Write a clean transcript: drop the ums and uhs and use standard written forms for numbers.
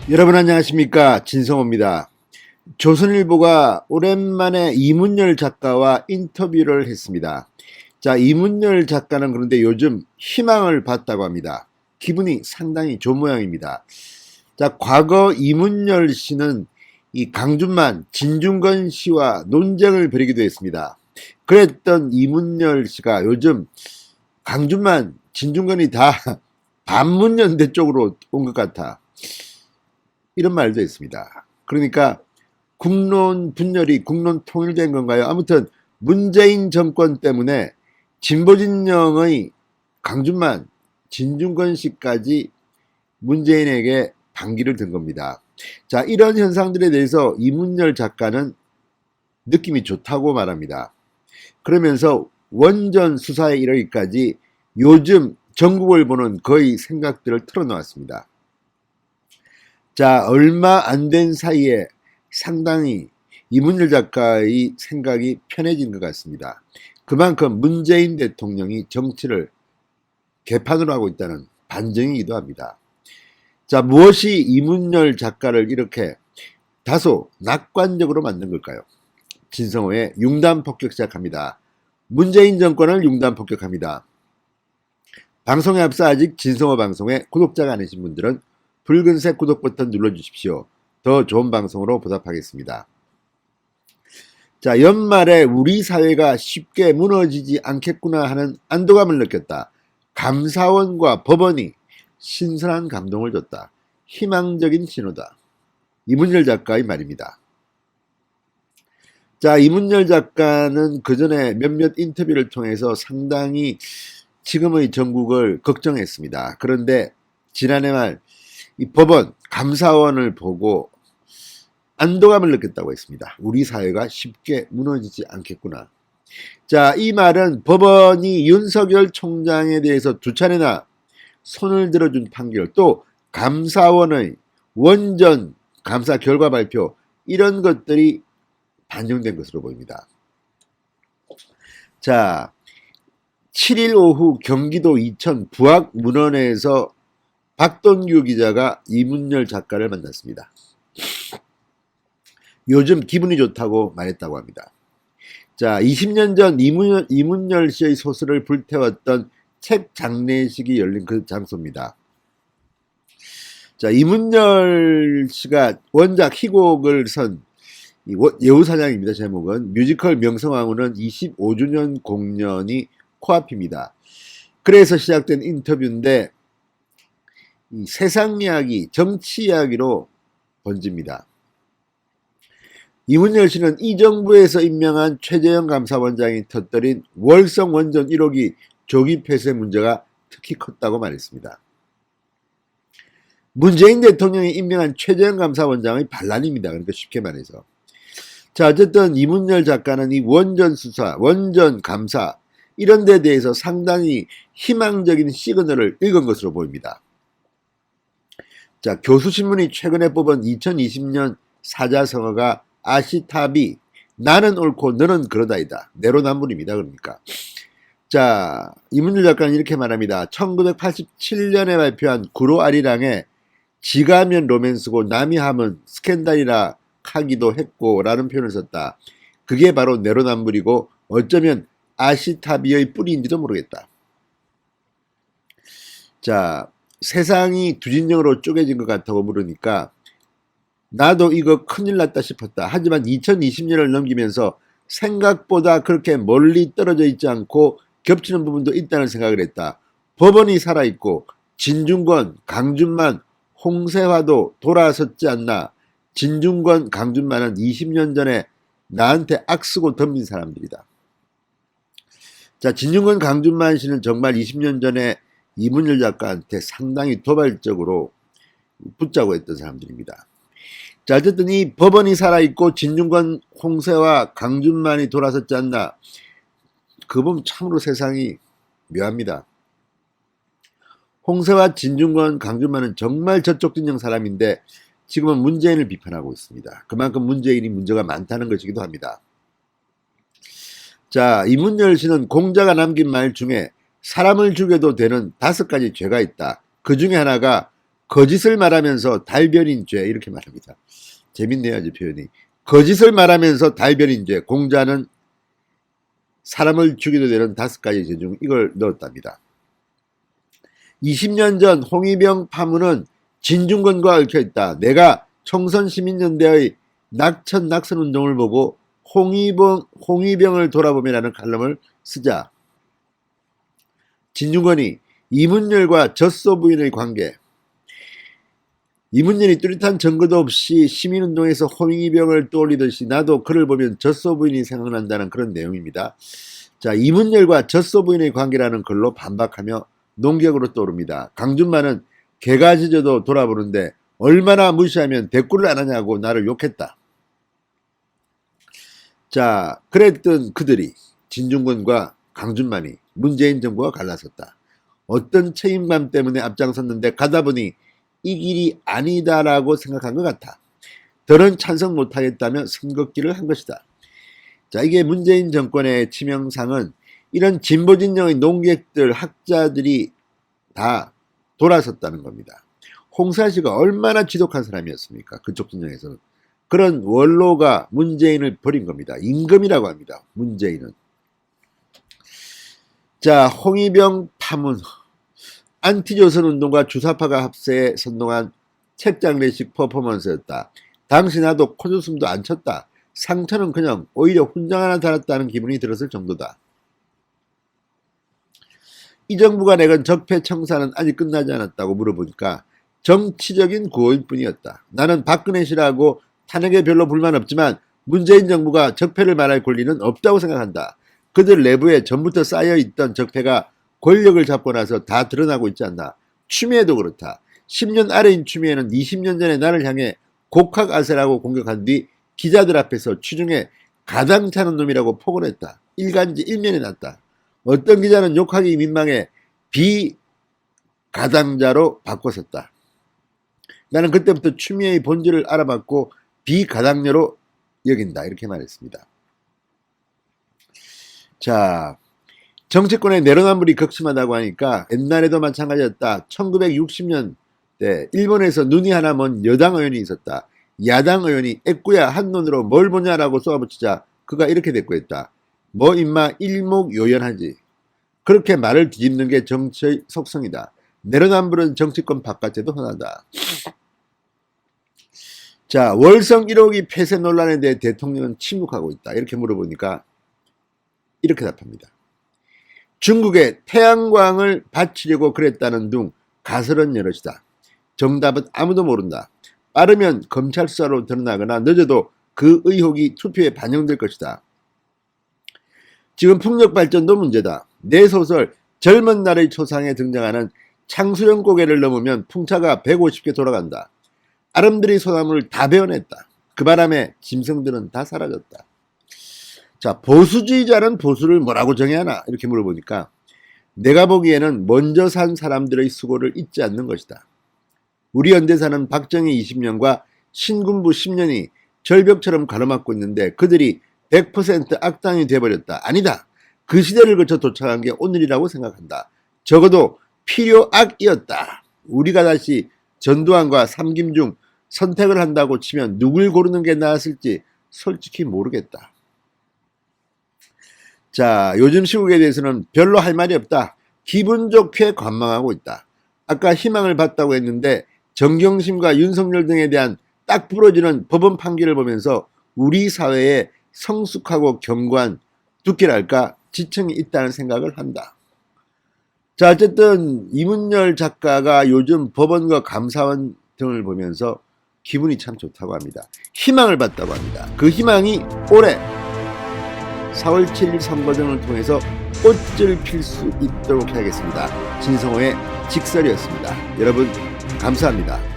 여러분 안녕하십니까, 진성호입니다. 조선일보가 오랜만에 이문열 작가와 인터뷰를 했습니다. 자, 이문열 작가는 그런데 요즘 희망을 봤다고 합니다. 기분이 상당히 좋은 모양입니다. 자, 과거 이문열 씨는 이 강준만, 진중권 씨와 논쟁을 벌이기도 했습니다. 그랬던 이문열 씨가 요즘 강준만, 진중권이 다 반문연대 쪽으로 온 것 같아, 이런 말도 있습니다. 그러니까 국론 분열이 국론 통일된 건가요? 아무튼 문재인 정권 때문에 진보 진영의 강준만, 진중권 씨까지 문재인에게 반기를 든 겁니다. 자, 이런 현상들에 대해서 이문열 작가는 느낌이 좋다고 말합니다. 그러면서 원전 수사에 이르기까지 요즘 전국을 보는 거의 생각들을 털어놓았습니다. 자, 얼마 안 된 사이에 상당히 이문열 작가의 생각이 편해진 것 같습니다. 그만큼 문재인 대통령이 정치를 개판으로 하고 있다는 반증이기도 합니다. 자, 무엇이 이문열 작가를 이렇게 다소 낙관적으로 만든 걸까요? 진성호의 융단 폭격 시작합니다. 문재인 정권을 융단 폭격합니다. 방송에 앞서 아직 진성호 방송에 구독자가 아니신 분들은 붉은색 구독 버튼 눌러주십시오. 더 좋은 방송으로 보답하겠습니다. 자, 연말에 우리 사회가 쉽게 무너지지 않겠구나 하는 안도감을 느꼈다. 감사원과 법원이 신선한 감동을 줬다. 희망적인 신호다. 이문열 작가의 말입니다. 자, 이문열 작가는 그 전에 몇몇 인터뷰를 통해서 상당히 지금의 전국을 걱정했습니다. 그런데 지난해 말 이 법원, 감사원을 보고 안도감을 느꼈다고 했습니다. 우리 사회가 쉽게 무너지지 않겠구나. 자, 이 말은 법원이 윤석열 총장에 대해서 두 차례나 손을 들어준 판결, 또 감사원의 원전 감사 결과 발표, 이런 것들이 반영된 것으로 보입니다. 자, 7일 오후 경기도 이천 부학문헌에서 박동규 기자가 이문열 작가를 만났습니다. 요즘 기분이 좋다고 말했다고 합니다. 자, 20년 전 이문열 씨의 소설을 불태웠던 책 장례식이 열린 그 장소입니다. 자, 이문열 씨가 원작 희곡을 선 여우사냥입니다. 제목은 뮤지컬 명성황후는 25주년 공연이 코앞입니다. 그래서 시작된 인터뷰인데 이 세상 이야기, 정치 이야기로 번집니다. 이문열 씨는 이 정부에서 임명한 최재형 감사원장이 터뜨린 월성 원전 1호기 조기 폐쇄 문제가 특히 컸다고 말했습니다. 문재인 대통령이 임명한 최재형 감사원장의 반란입니다. 그러니까 쉽게 말해서. 자, 어쨌든 이문열 작가는 이 원전 수사, 원전 감사, 이런 데 대해서 상당히 희망적인 시그널을 읽은 것으로 보입니다. 자, 교수신문이 최근에 뽑은 2020년 사자성어가 아시타비, 나는 옳고 너는 그러다이다. 내로남불입니다. 그러니까. 자, 이문열 작가는 이렇게 말합니다. 1987년에 발표한 구로아리랑에 지가 하면 로맨스고 남이 하면 스캔들이라 하기도 했고 라는 표현을 썼다. 그게 바로 내로남불이고 어쩌면 아시타비의 뿌리인지도 모르겠다. 자, 세상이 두 진영으로 쪼개진 것 같다고 물으니까 나도 이거 큰일 났다 싶었다. 하지만 2020년을 넘기면서 생각보다 그렇게 멀리 떨어져 있지 않고 겹치는 부분도 있다는 생각을 했다. 법원이 살아있고 진중권, 강준만, 홍세화도 돌아섰지 않나. 진중권, 강준만은 20년 전에 나한테 악쓰고 덤빈 사람들이다. 자, 진중권, 강준만 씨는 정말 20년 전에 이문열 작가한테 상당히 도발적으로 붙자고 했던 사람들입니다. 자, 어쨌든 이 법원이 살아있고 진중권, 홍세와 강준만이 돌아섰지 않나. 그 보면 참으로 세상이 묘합니다. 홍세와 진중권, 강준만은 정말 저쪽 진영 사람인데 지금은 문재인을 비판하고 있습니다. 그만큼 문재인이 문제가 많다는 것이기도 합니다. 자, 이문열 씨는 공자가 남긴 말 중에 사람을 죽여도 되는 5가지 죄가 있다. 그 중에 하나가 거짓을 말하면서 달변인 죄 이렇게 말합니다. 재밌네요, 아주 표현이. 거짓을 말하면서 달변인 죄, 공자는 사람을 죽이도 되는 5가지 죄 중 이걸 넣었답니다. 20년 전 홍위병 파문은 진중권과 얽혀있다. 내가 청선시민연대의 낙천낙선운동을 보고 홍위병을 돌아보며라는 칼럼을 쓰자 진중권이 이문열과 젖소 부인의 관계, 이문열이 뚜렷한 증거도 없이 시민운동에서 홍위병을 떠올리듯이 나도 그를 보면 젖소 부인이 생각난다는 그런 내용입니다. 자, 이문열과 젖소 부인의 관계라는 글로 반박하며 농격으로 떠오릅니다. 강준만은 개가 짖어도 돌아보는데 얼마나 무시하면 대꾸를 안 하냐고 나를 욕했다. 자, 그랬던 그들이 진중권과 강준만이 문재인 정부와 갈라섰다. 어떤 책임감 때문에 앞장섰는데 가다 보니 이 길이 아니다라고 생각한 것 같아. 더는 찬성 못하겠다며 선긋기를 한 것이다. 자, 이게 문재인 정권의 치명상은 이런 진보진영의 농객들, 학자들이 다 돌아섰다는 겁니다. 홍사시가 얼마나 지독한 사람이었습니까? 그쪽 진영에서는. 그런 원로가 문재인을 버린 겁니다. 임금이라고 합니다. 문재인은. 자, 홍위병 파문. 안티조선 운동과 주사파가 합세해 선동한 책장례식 퍼포먼스였다. 당시 나도 코웃음도 안 쳤다. 상처는 그냥 오히려 훈장 하나 달았다는 기분이 들었을 정도다. 이 정부가 내건 적폐 청산은 아직 끝나지 않았다고 물어보니까 정치적인 구호일 뿐이었다. 나는 박근혜 씨라고 탄핵에 별로 불만 없지만 문재인 정부가 적폐를 말할 권리는 없다고 생각한다. 그들 내부에 전부터 쌓여있던 적폐가 권력을 잡고 나서 다 드러나고 있지 않나. 추미애도 그렇다. 10년 아래인 추미애는 20년 전에 나를 향해 곡학아세라고 공격한 뒤 기자들 앞에서 취중에 가당차는 놈이라고 폭언했다. 일간지 일면에 났다. 어떤 기자는 욕하기 민망해 비가당자로 바꿨었다. 나는 그때부터 추미애의 본질을 알아봤고 비가당녀로 여긴다. 이렇게 말했습니다. 자, 정치권의 내로남불이 극심하다고 하니까 옛날에도 마찬가지였다. 1960년대 일본에서 눈이 하나 먼 여당 의원이 있었다. 야당 의원이 애꾸야 한눈으로 뭘 보냐라고 쏘아붙이자 그가 이렇게 대꾸했다. 뭐 임마 일목요연하지. 그렇게 말을 뒤집는 게 정치의 속성이다. 내로남불은 정치권 바깥에도 흔하다. 자, 월성 1호기 폐쇄 논란에 대해 대통령은 침묵하고 있다. 이렇게 물어보니까 이렇게 답합니다. 중국에 태양광을 바치려고 그랬다는 둥 가설은 여럿이다. 정답은 아무도 모른다. 빠르면 검찰 수사로 드러나거나 늦어도 그 의혹이 투표에 반영될 것이다. 지금 풍력 발전도 문제다. 내 소설 젊은 날의 초상에 등장하는 창수령 고개를 넘으면 풍차가 150개 돌아간다. 아름드리 소나무를 다 베어냈다. 그 바람에 짐승들은 다 사라졌다. 자, 보수주의자는 보수를 뭐라고 정의하나? 이렇게 물어보니까 내가 보기에는 먼저 산 사람들의 수고를 잊지 않는 것이다. 우리 현대사는 박정희 20년과 신군부 10년이 절벽처럼 가로막고 있는데 그들이 100% 악당이 돼버렸다. 아니다. 그 시대를 거쳐 도착한 게 오늘이라고 생각한다. 적어도 필요악이었다. 우리가 다시 전두환과 삼김 중 선택을 한다고 치면 누굴 고르는 게 나았을지 솔직히 모르겠다. 자, 요즘 시국에 대해서는 별로 할 말이 없다. 기분 좋게 관망하고 있다. 아까 희망을 봤다고 했는데 정경심과 윤석열 등에 대한 딱 부러지는 법원 판결을 보면서 우리 사회에 성숙하고 견고한 두께랄까 지층이 있다는 생각을 한다. 자, 어쨌든 이문열 작가가 요즘 법원과 감사원 등을 보면서 기분이 참 좋다고 합니다. 희망을 봤다고 합니다. 그 희망이 올해 4월 7일 선거 등을 통해서 꽃을 필 수 있도록 해야겠습니다. 진성호의 직설이었습니다. 여러분 감사합니다.